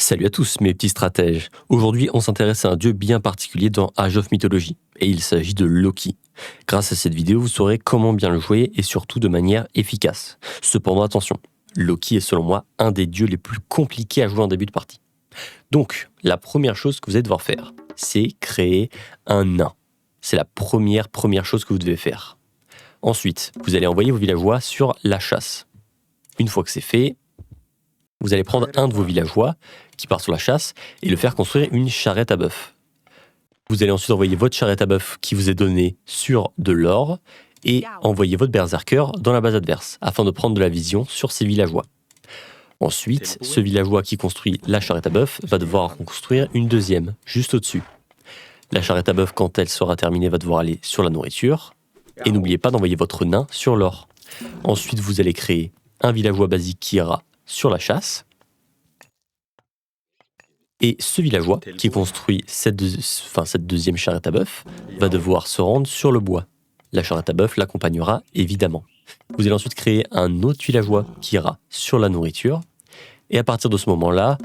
Salut à tous mes petits stratèges. Aujourd'hui, on s'intéresse à un dieu bien particulier dans Age of Mythology, et il s'agit de Loki. Grâce à cette vidéo, vous saurez comment bien le jouer et surtout de manière efficace. Cependant, attention, Loki est selon moi un des dieux les plus compliqués à jouer en début de partie. Donc, la première chose que vous allez devoir faire, c'est créer un nain. C'est la première chose que vous devez faire. Ensuite, vous allez envoyer vos villageois sur la chasse. Une fois que c'est fait, vous allez prendre un de vos villageois qui part sur la chasse et le faire construire une charrette à bœuf. Vous allez ensuite envoyer votre charrette à bœuf qui vous est donnée sur de l'or et envoyer votre berserker dans la base adverse afin de prendre de la vision sur ces villageois. Ensuite, ce villageois qui construit la charrette à bœuf va devoir en construire une deuxième, juste au-dessus. La charrette à bœuf, quand elle sera terminée, va devoir aller sur la nourriture. Et n'oubliez pas d'envoyer votre nain sur l'or. Ensuite, vous allez créer un villageois basique qui ira sur la chasse. Et ce villageois qui construit cette deuxième charrette à bœuf va devoir se rendre sur le bois. La charrette à bœuf l'accompagnera évidemment. Vous allez ensuite créer un autre villageois qui ira sur la nourriture. Et à partir de ce moment-là,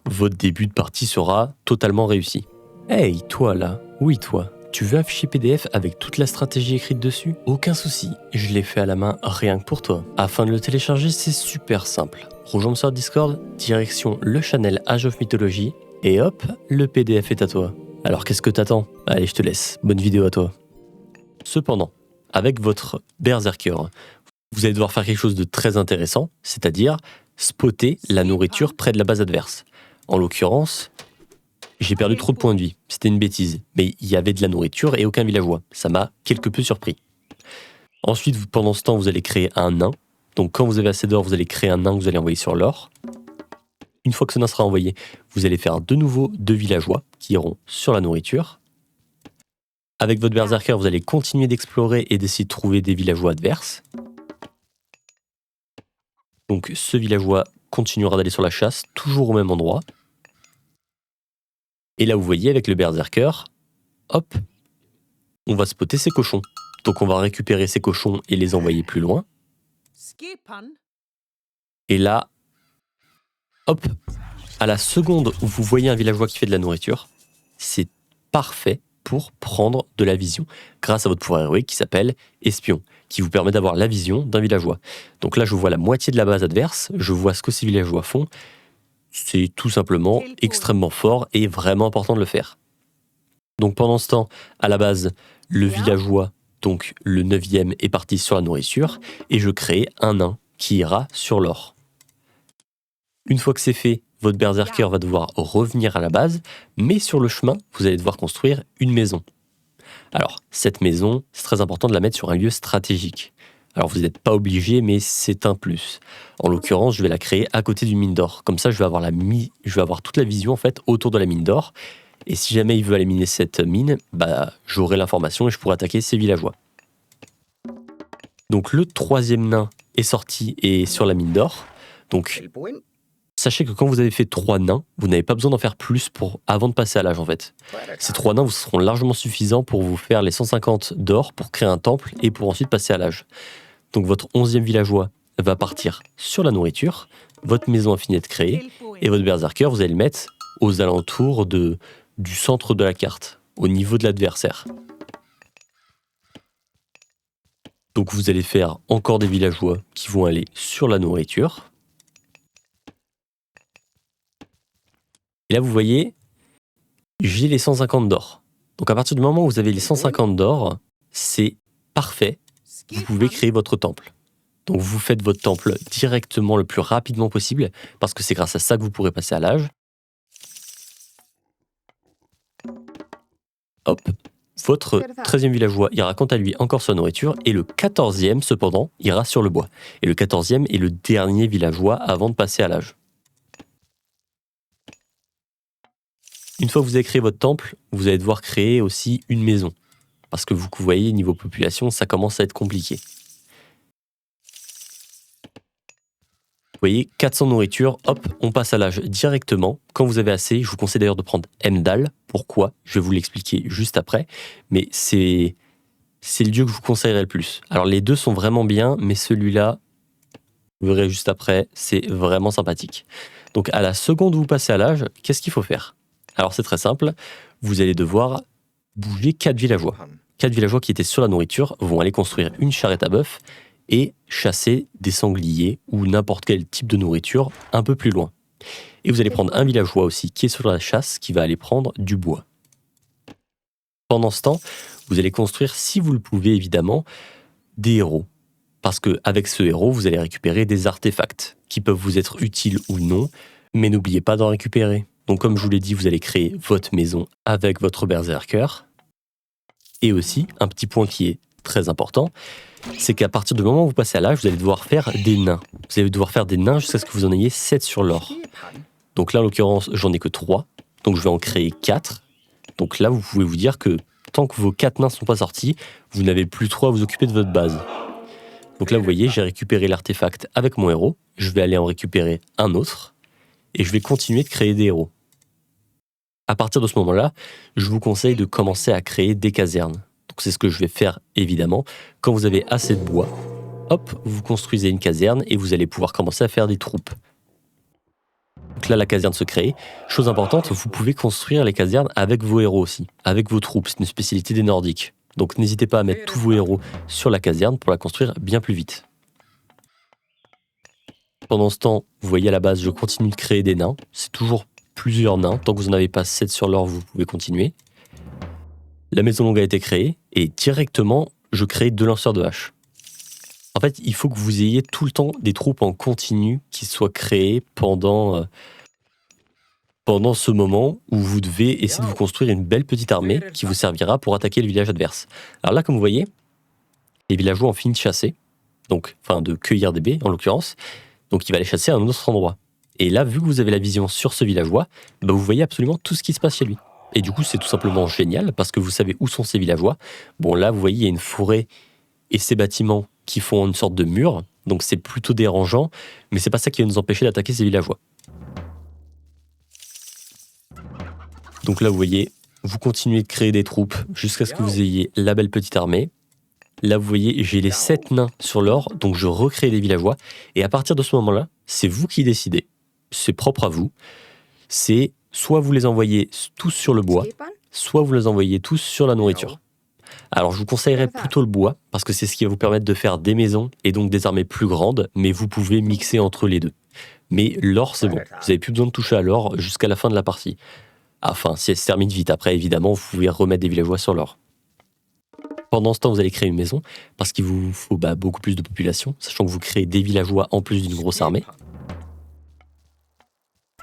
votre début de partie sera totalement réussi. Hey, toi là, oui toi, tu veux un fichier PDF avec toute la stratégie écrite dessus? Aucun souci, je l'ai fait à la main rien que pour toi. Afin de le télécharger, c'est super simple. Rejoins-moi sur Discord, direction le channel Age of Mythology, et hop, le PDF est à toi. Alors qu'est-ce que t'attends? Allez, je te laisse, bonne vidéo à toi. Cependant, avec votre berserker, vous allez devoir faire quelque chose de très intéressant, c'est-à-dire spotter la nourriture près de la base adverse. En l'occurrence, j'ai perdu trop de points de vie, c'était une bêtise, mais il y avait de la nourriture et aucun villageois, ça m'a quelque peu surpris. Ensuite, pendant ce temps, vous allez créer un nain. Donc quand vous avez assez d'or, vous allez créer un nain que vous allez envoyer sur l'or. Une fois que ce nain sera envoyé, vous allez faire de nouveau 2 villageois qui iront sur la nourriture. Avec votre berserker, vous allez continuer d'explorer et d'essayer de trouver des villageois adverses. Donc ce villageois continuera d'aller sur la chasse, toujours au même endroit. Et là, vous voyez, avec le berserker, hop, on va spotter ces cochons. Donc on va récupérer ces cochons et les envoyer plus loin. Et là, hop, à la seconde où vous voyez un villageois qui fait de la nourriture, c'est parfait pour prendre de la vision, grâce à votre pouvoir héroïque qui s'appelle Espion, qui vous permet d'avoir la vision d'un villageois. Donc là, je vois la moitié de la base adverse, je vois ce que ces villageois font. C'est tout simplement extrêmement fort et vraiment important de le faire. Donc pendant ce temps, à la base, le villageois, donc le 9e, est parti sur la nourriture, et je crée un nain qui ira sur l'or. Une fois que c'est fait, votre berserker va devoir revenir à la base, mais sur le chemin, vous allez devoir construire une maison. Alors, cette maison, c'est très important de la mettre sur un lieu stratégique. Alors, vous n'êtes pas obligé, mais c'est un plus. En l'occurrence, je vais la créer à côté d'une mine d'or. Comme ça, je vais avoir toute la vision en fait autour de la mine d'or. Et si jamais il veut aller miner cette mine, j'aurai l'information et je pourrai attaquer ces villageois. Donc, le 3e nain est sorti et sur la mine d'or. Donc, sachez que quand vous avez fait 3 nains, vous n'avez pas besoin d'en faire plus avant de passer à l'âge en fait. Ces 3 nains vous seront largement suffisants pour vous faire les 150 d'or pour créer un temple et pour ensuite passer à l'âge. Donc votre 11e villageois va partir sur la nourriture, votre maison a fini d'être créée et votre berserker vous allez le mettre aux alentours du centre de la carte, au niveau de l'adversaire. Donc vous allez faire encore des villageois qui vont aller sur la nourriture. Et là, vous voyez, j'ai les 150 d'or. Donc à partir du moment où vous avez les 150 d'or, c'est parfait. Vous pouvez créer votre temple. Donc vous faites votre temple directement le plus rapidement possible, parce que c'est grâce à ça que vous pourrez passer à l'âge. Hop, votre 13e villageois ira quant à lui encore sur la nourriture, et le 14e, cependant, ira sur le bois. Et le 14e est le dernier villageois avant de passer à l'âge. Une fois que vous avez créé votre temple, vous allez devoir créer aussi une maison. Parce que vous voyez, niveau population, ça commence à être compliqué. Vous voyez, 400 nourriture, hop, on passe à l'âge directement. Quand vous avez assez, je vous conseille d'ailleurs de prendre Heimdall. Pourquoi? Je vais vous l'expliquer juste après. Mais c'est le dieu que je vous conseillerais le plus. Alors les deux sont vraiment bien, mais celui-là, Vous verrez juste après, c'est vraiment sympathique. Donc à la seconde où vous passez à l'âge, qu'est-ce qu'il faut faire? Alors c'est très simple, vous allez devoir bouger 4 villageois. 4 villageois qui étaient sur la nourriture vont aller construire une charrette à bœuf et chasser des sangliers ou n'importe quel type de nourriture un peu plus loin. Et vous allez prendre un villageois aussi qui est sur la chasse, qui va aller prendre du bois. Pendant ce temps, vous allez construire, si vous le pouvez évidemment, des héros. Parce qu'avec ce héros, vous allez récupérer des artefacts qui peuvent vous être utiles ou non, mais n'oubliez pas d'en récupérer. Donc comme je vous l'ai dit, vous allez créer votre maison avec votre berserker. Et aussi, un petit point qui est très important, c'est qu'à partir du moment où vous passez à l'âge, vous allez devoir faire des nains. Vous allez devoir faire des nains jusqu'à ce que vous en ayez 7 sur l'or. Donc là, en l'occurrence, j'en ai que 3. Donc je vais en créer 4. Donc là, vous pouvez vous dire que tant que vos 4 nains ne sont pas sortis, vous n'avez plus trop à vous occuper de votre base. Donc là, vous voyez, j'ai récupéré l'artefact avec mon héros. Je vais aller en récupérer un autre. Et je vais continuer de créer des héros. À partir de ce moment-là, je vous conseille de commencer à créer des casernes. Donc c'est ce que je vais faire évidemment. Quand vous avez assez de bois, hop, vous construisez une caserne et vous allez pouvoir commencer à faire des troupes. Donc là, la caserne se crée. Chose importante, vous pouvez construire les casernes avec vos héros aussi, avec vos troupes. C'est une spécialité des Nordiques. Donc n'hésitez pas à mettre tous vos héros sur la caserne pour la construire bien plus vite. Pendant ce temps, vous voyez à la base, je continue de créer des nains. C'est toujours plusieurs nains. Tant que vous n'en avez pas 7 sur l'or, vous pouvez continuer. La maison longue a été créée et directement, je crée 2 lanceurs de haches. En fait, il faut que vous ayez tout le temps des troupes en continu qui soient créées pendant ce moment où vous devez essayer de vous construire une belle petite armée qui vous servira pour attaquer le village adverse. Alors là, comme vous voyez, les villageois ont fini de chasser, donc, enfin de cueillir des baies en l'occurrence, donc il va aller chasser à un autre endroit. Et là, vu que vous avez la vision sur ce villageois, bah vous voyez absolument tout ce qui se passe chez lui. Et du coup, c'est tout simplement génial parce que vous savez où sont ces villageois. Bon, là, vous voyez, il y a une forêt et ces bâtiments qui font une sorte de mur, donc c'est plutôt dérangeant, mais c'est pas ça qui va nous empêcher d'attaquer ces villageois. Donc là, vous voyez, vous continuez de créer des troupes jusqu'à ce que vous ayez la belle petite armée. Là, vous voyez, j'ai les 7 nains sur l'or, donc je recrée des villageois. Et à partir de ce moment-là, c'est vous qui décidez. C'est propre à vous. C'est soit vous les envoyez tous sur le bois, soit vous les envoyez tous sur la nourriture. Alors, je vous conseillerais plutôt le bois, parce que c'est ce qui va vous permettre de faire des maisons et donc des armées plus grandes, mais vous pouvez mixer entre les deux. Mais l'or, c'est bon. Vous n'avez plus besoin de toucher à l'or jusqu'à la fin de la partie. Enfin, si elle se termine vite, après, évidemment, vous pouvez remettre des villageois sur l'or. Pendant ce temps, vous allez créer une maison, parce qu'il vous faut beaucoup plus de population, sachant que vous créez des villageois en plus d'une grosse armée.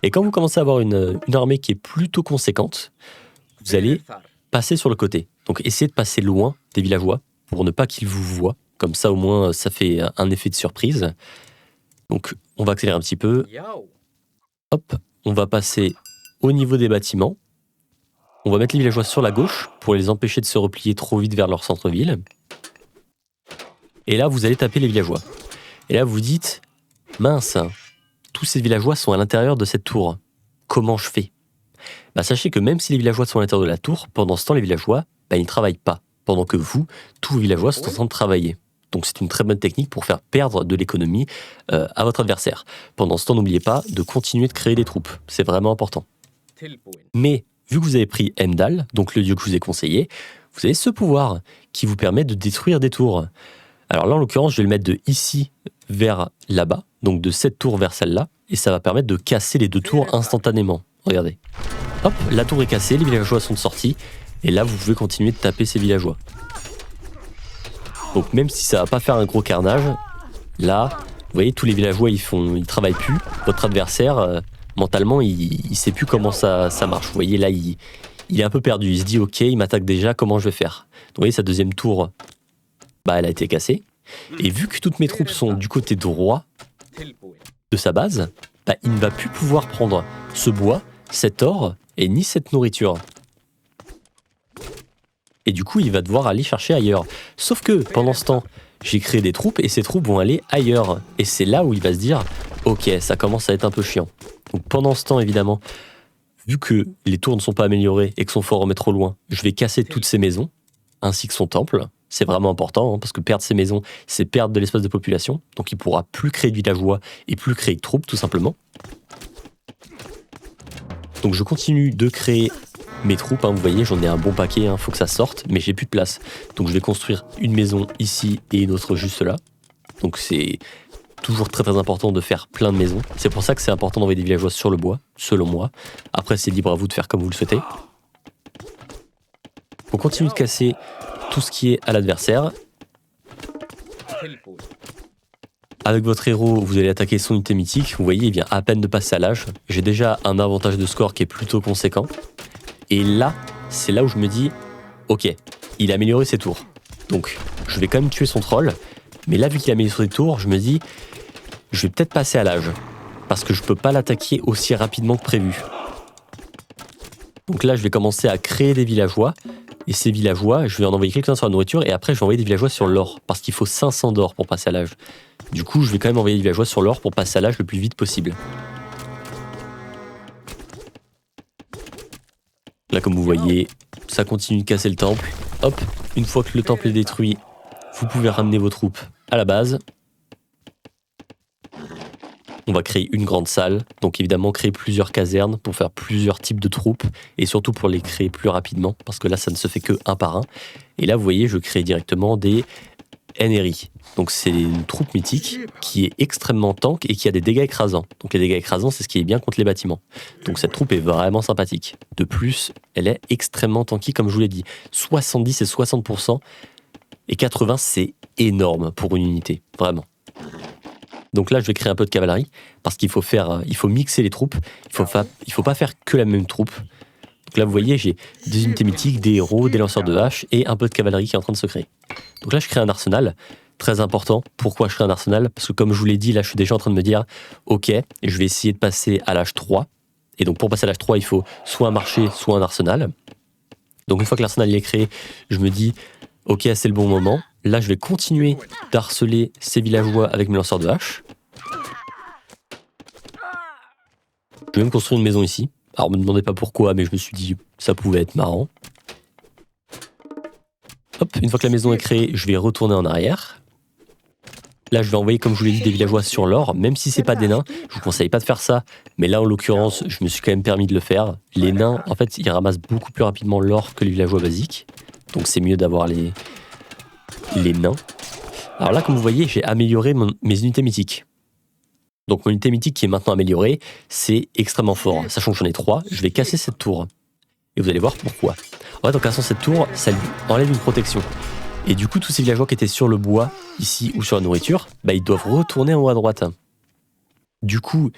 Et quand vous commencez à avoir une armée qui est plutôt conséquente, vous allez passer sur le côté. Donc essayez de passer loin des villageois, pour ne pas qu'ils vous voient. Comme ça, au moins, ça fait un effet de surprise. Donc, on va accélérer un petit peu. Hop, on va passer au niveau des bâtiments. On va mettre les villageois sur la gauche pour les empêcher de se replier trop vite vers leur centre-ville. Et là, vous allez taper les villageois. Et là, vous dites, mince, tous ces villageois sont à l'intérieur de cette tour. Comment je fais? Sachez que même si les villageois sont à l'intérieur de la tour, pendant ce temps, les villageois, ils ne travaillent pas. Pendant que vous, tous vos villageois sont en train de travailler. Donc c'est une très bonne technique pour faire perdre de l'économie à votre adversaire. Pendant ce temps, n'oubliez pas de continuer de créer des troupes. C'est vraiment important. Mais vu que vous avez pris Heimdall, donc le dieu que je vous ai conseillé, vous avez ce pouvoir qui vous permet de détruire des tours. Alors là, en l'occurrence, je vais le mettre de ici vers là-bas, donc de cette tour vers celle-là, et ça va permettre de casser les 2 tours instantanément. Regardez. Hop, la tour est cassée, les villageois sont sortis, et là, vous pouvez continuer de taper ces villageois. Donc même si ça va pas faire un gros carnage, là, vous voyez, tous les villageois, ils travaillent plus. Votre adversaire, mentalement, il sait plus comment ça marche. Vous voyez, là, il est un peu perdu. Il se dit, ok, il m'attaque déjà, comment je vais faire? Donc, vous voyez, sa deuxième tour, elle a été cassée. Et vu que toutes mes troupes sont du côté droit de sa base, il ne va plus pouvoir prendre ce bois, cet or, et ni cette nourriture. Et du coup, il va devoir aller chercher ailleurs. Sauf que, pendant ce temps, j'ai créé des troupes, et ces troupes vont aller ailleurs. Et c'est là où il va se dire, ok, ça commence à être un peu chiant. Donc pendant ce temps, évidemment, vu que les tours ne sont pas améliorées et que son fort est trop loin, je vais casser toutes ces maisons, ainsi que son temple. C'est vraiment important, hein, parce que perdre ses maisons, c'est perdre de l'espace de population. Donc il ne pourra plus créer de villageois et plus créer de troupes, tout simplement. Donc je continue de créer mes troupes, hein, vous voyez, j'en ai un bon paquet, hein, faut que ça sorte, mais j'ai plus de place. Donc je vais construire une maison ici et une autre juste là. Donc c'est toujours très important de faire plein de maisons. C'est pour ça que c'est important d'envoyer des villageois sur le bois, selon moi. Après, c'est libre à vous de faire comme vous le souhaitez. On continue de casser tout ce qui est à l'adversaire. Avec votre héros, vous allez attaquer son unité mythique. Vous voyez, il vient à peine de passer à l'âge. J'ai déjà un avantage de score qui est plutôt conséquent. Et là, c'est là où je me dis, ok, il a amélioré ses tours. Donc, je vais quand même tuer son troll. Mais là, vu qu'il a amélioré ses tours, je me dis, je vais peut-être passer à l'âge. Parce que je peux pas l'attaquer aussi rapidement que prévu. Donc là, je vais commencer à créer des villageois. Et ces villageois, je vais en envoyer quelques-uns sur la nourriture. Et après, je vais envoyer des villageois sur l'or. Parce qu'il faut 500 d'or pour passer à l'âge. Du coup, je vais quand même envoyer des villageois sur l'or pour passer à l'âge le plus vite possible. Là, comme vous voyez, ça continue de casser le temple. Hop, une fois que le temple est détruit, vous pouvez ramener vos troupes à la base. On va créer une grande salle, donc évidemment créer plusieurs casernes pour faire plusieurs types de troupes et surtout pour les créer plus rapidement parce que là ça ne se fait que un par un. Et là vous voyez je crée directement des NRI. Donc c'est une troupe mythique qui est extrêmement tank et qui a des dégâts écrasants. Donc les dégâts écrasants c'est ce qui est bien contre les bâtiments. Donc cette troupe est vraiment sympathique. De plus elle est extrêmement tanky comme je vous l'ai dit. 70 et 60% et 80 c'est énorme pour une unité, vraiment. Donc là, je vais créer un peu de cavalerie parce qu'il faut mixer les troupes. Il faut pas faire que la même troupe. Donc là, vous voyez, j'ai des unités mythiques, des héros, des lanceurs de haches et un peu de cavalerie qui est en train de se créer. Donc là, je crée un arsenal. Très important. Pourquoi je crée un arsenal? Parce que comme je vous l'ai dit, là, je suis déjà en train de me dire, ok, je vais essayer de passer à l'âge 3. Et donc pour passer à l'âge 3, il faut soit un marché, soit un arsenal. Donc une fois que l'arsenal est créé, je me dis, ok, c'est le bon moment. Là, je vais continuer d'harceler ces villageois avec mes lanceurs de haches. Je vais même construire une maison ici. Alors, ne me demandez pas pourquoi, mais je me suis dit ça pouvait être marrant. Hop, une fois que la maison est créée, je vais retourner en arrière. Là, je vais envoyer, comme je vous l'ai dit, des villageois sur l'or, même si c'est pas des nains. Je vous conseille pas de faire ça, mais là, en l'occurrence, je me suis quand même permis de le faire. Les nains, en fait, ils ramassent beaucoup plus rapidement l'or que les villageois basiques. Donc, c'est mieux d'avoir les nains. Alors là, comme vous voyez, j'ai amélioré mes unités mythiques. Donc mon unité mythique qui est maintenant améliorée, c'est extrêmement fort. Sachant que j'en ai 3, je vais casser cette tour. Et vous allez voir pourquoi. En fait, en cassant cette tour, ça lui enlève une protection. Et du coup, tous ces villageois qui étaient sur le bois, ici ou sur la nourriture, bah, ils doivent retourner en haut à droite. Du coup,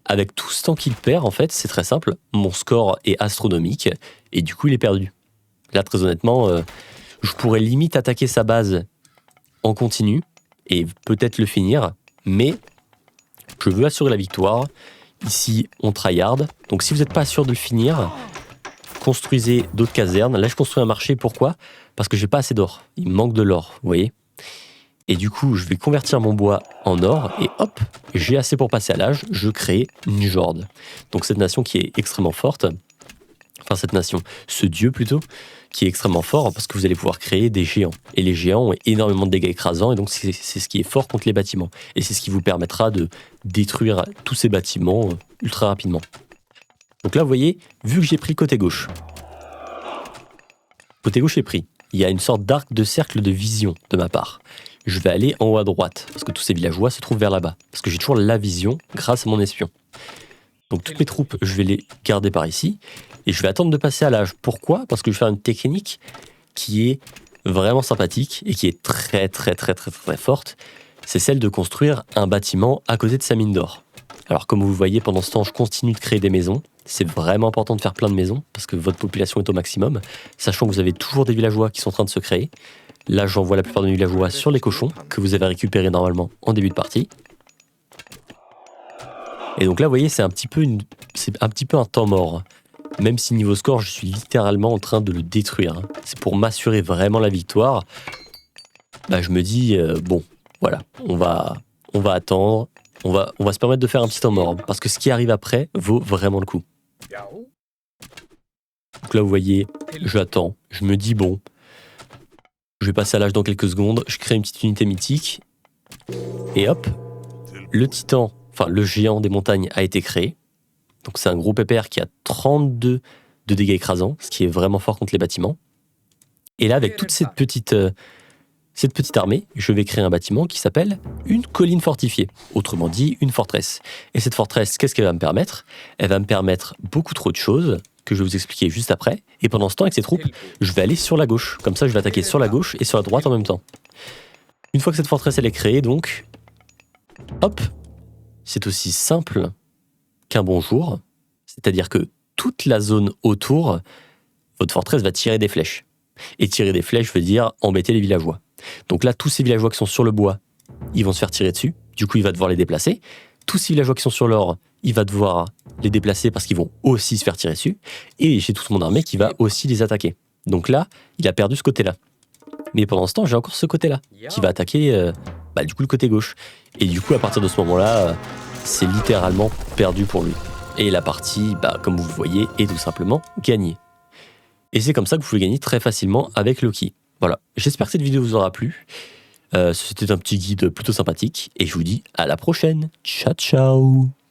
avec tout ce temps qu'il perd, en fait, c'est très simple. Mon score est astronomique et du coup, il est perdu. Là, très honnêtement, je pourrais limite attaquer sa base en continu et peut-être le finir, mais je veux assurer la victoire. Ici, on tryhard. Donc si vous n'êtes pas sûr de le finir, construisez d'autres casernes. Là, je construis un marché. Pourquoi? Parce que j'ai pas assez d'or. Il me manque de l'or, vous voyez. Et du coup, je vais convertir mon bois en or et hop, j'ai assez pour passer à l'âge. Je crée une Jorde. Donc cette nation qui est extrêmement forte, enfin cette nation, ce dieu plutôt, qui est extrêmement fort parce que vous allez pouvoir créer des géants. Et les géants ont énormément de dégâts écrasants et donc c'est ce qui est fort contre les bâtiments. Et c'est ce qui vous permettra de détruire tous ces bâtiments ultra rapidement. Donc là, vous voyez, vu que j'ai pris côté gauche, côté gauche est pris. Il y a une sorte d'arc de cercle de vision de ma part. Je vais aller en haut à droite parce que tous ces villageois se trouvent vers là-bas. Parce que j'ai toujours la vision grâce à mon espion. Donc toutes mes troupes, je vais les garder par ici. Et je vais attendre de passer à l'âge. Pourquoi? Parce que je vais faire une technique qui est vraiment sympathique et qui est très forte. C'est celle de construire un bâtiment à côté de sa mine d'or. Alors comme vous le voyez, pendant ce temps, je continue de créer des maisons. C'est vraiment important de faire plein de maisons parce que votre population est au maximum. Sachant que vous avez toujours des villageois qui sont en train de se créer. Là, j'envoie la plupart de mes villageois sur les cochons que vous avez récupérés normalement en début de partie. Et donc là, vous voyez, c'est un petit peu un temps mort. Même si niveau score, je suis littéralement en train de le détruire. C'est pour m'assurer vraiment la victoire. Bah, je me dis, bon, voilà, on va attendre. On va se permettre de faire un petit temps mort. Parce que ce qui arrive après vaut vraiment le coup. Donc là, vous voyez, j'attends. Je me dis, bon, Je vais passer à l'âge dans quelques secondes. Je crée une petite unité mythique. Et hop, le titan, enfin le géant des montagnes a été créé. Donc c'est un gros pépère qui a 32 de dégâts écrasants, ce qui est vraiment fort contre les bâtiments. Et là, avec toute cette petite armée, je vais créer un bâtiment qui s'appelle une colline fortifiée, autrement dit une forteresse. Et cette forteresse, qu'est-ce qu'elle va me permettre? Elle va me permettre beaucoup trop de choses que je vais vous expliquer juste après. Et pendant ce temps, avec ces troupes, je vais aller sur la gauche. Comme ça, je vais attaquer sur la gauche et sur la droite en même temps. Une fois que cette forteresse elle est créée, donc, hop, c'est aussi simple qu'un bonjour. C'est-à-dire que toute la zone autour, votre forteresse va tirer des flèches. Et tirer des flèches veut dire embêter les villageois. Donc là, tous ces villageois qui sont sur le bois, ils vont se faire tirer dessus. Du coup, il va devoir les déplacer. Tous ces villageois qui sont sur l'or, il va devoir les déplacer parce qu'ils vont aussi se faire tirer dessus. Et j'ai toute mon armée qui va aussi les attaquer. Donc là, il a perdu ce côté-là. Mais pendant ce temps, j'ai encore ce côté-là qui va attaquer du coup le côté gauche. Et du coup, à partir de ce moment-là, c'est littéralement perdu pour lui. Et la partie, comme vous le voyez, est tout simplement gagnée. Et c'est comme ça que vous pouvez gagner très facilement avec Loki. Voilà, j'espère que cette vidéo vous aura plu. C'était un petit guide plutôt sympathique. Et je vous dis à la prochaine. Ciao, ciao.